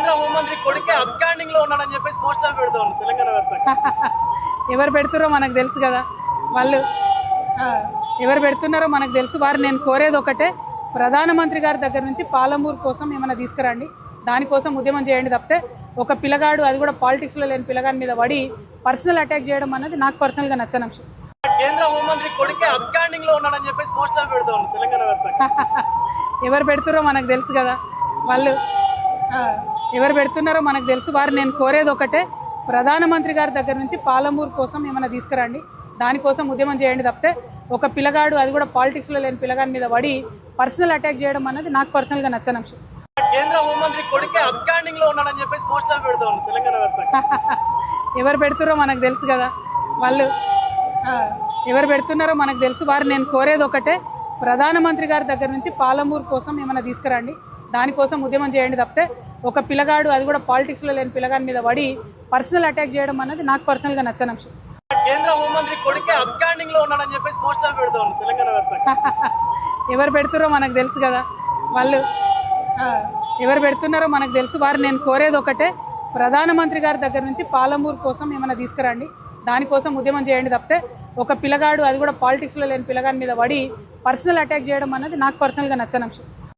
కేంద్ర హోంమంత్రి కొడుకే అబ్స్కాండింగ్ లో ఉన్నాడని చెప్పేసి పోస్టులు పెడుతూ ఉన్నారు తెలంగాణ వ్యాప్తంగా. ఎవరు పెడుతున్నారో మనకు తెలుసు కదా, వాళ్ళు ఎవరు పెడుతున్నారో మనకు తెలుసు. వారు నేను కోరేది ఒకటే, ప్రధానమంత్రి గారి దగ్గర నుంచి పాలమూరు కోసం ఏమైనా తీసుకురండి, దానికోసం ఉద్యమం చేయండి తప్పితే ఒక పిల్లగాడు, అది కూడా పాలిటిక్స్లో లేని పిల్లగాడి మీద పడి పర్సనల్ అటాక్ చేయడం అనేది నాకు పర్సనల్గా నచ్చని అంశం. కేంద్ర హోంమంత్రి కొడుకే అబ్స్కాండింగ్ లో ఉన్నాడని చెప్పేసి పోస్టులు పెడుతూ ఉన్నారు తెలంగాణ వ్యాప్తంగా. ఎవరు పెడుతున్నారో మనకు తెలుసు కదా, వాళ్ళు ఎవరు పెడుతున్నారో మనకు తెలుసు. వారు నేను కోరేది ఒకటే, ప్రధానమంత్రి గారి దగ్గర నుంచి పాలమూరు కోసం ఏమైనా తీసుకురండి, దానికోసం ఉద్యమం చేయండి తప్పితే ఒక పిల్లగాడు, అది కూడా పాలిటిక్స్లో లేని పిల్లగాడి మీద పడి పర్సనల్ అటాక్ చేయడం అనేది నాకు పర్సనల్గా నచ్చని అంశం. కేంద్ర హోంమంత్రి కొడుకే అబ్స్కాండింగ్ లో ఉన్నాడని చెప్పేసి పోస్టులు పెడుతూ ఉన్నారు తెలంగాణ వ్యాప్తంగా. ఎవరు పెడుతున్నారో మనకు తెలుసు కదా, వాళ్ళు ఎవరు పెడుతున్నారో మనకు తెలుసు. వారు నేను కోరేది ఒకటే, ప్రధానమంత్రి గారి దగ్గర నుంచి పాలమూరు కోసం ఏమైనా తీసుకురండి, దానికోసం ఉద్యమం చేయండి తప్పితే ఒక పిల్లగాడు, అది కూడా పాలిటిక్స్లో లేని పిల్లగాడి మీద పడి పర్సనల్ అటాక్ చేయడం అనేది నాకు పర్సనల్గా నచ్చని అంశం. కేంద్ర హోంమంత్రి కొడుకే అబ్స్కాండింగ్ లో ఉన్నాడని చెప్పేసి పోస్టులు పెడుతూ ఉన్నారు తెలంగాణ వ్యాప్తంగా. ఎవరు పెడుతున్నారో మనకు తెలుసు కదా, వాళ్ళు ఎవరు పెడుతున్నారో మనకు తెలుసు. వారు నేను కోరేది ఒకటే, ప్రధానమంత్రి గారి దగ్గర నుంచి పాలమూరు కోసం ఏమైనా తీసుకురండి, దానికోసం ఉద్యమం చేయండి తప్పితే ఒక పిల్లగాడు, అది కూడా పాలిటిక్స్లో లేని పిల్లగాడి మీద పడి పర్సనల్ అటాక్ చేయడం అనేది నాకు పర్సనల్గా నచ్చని అంశం.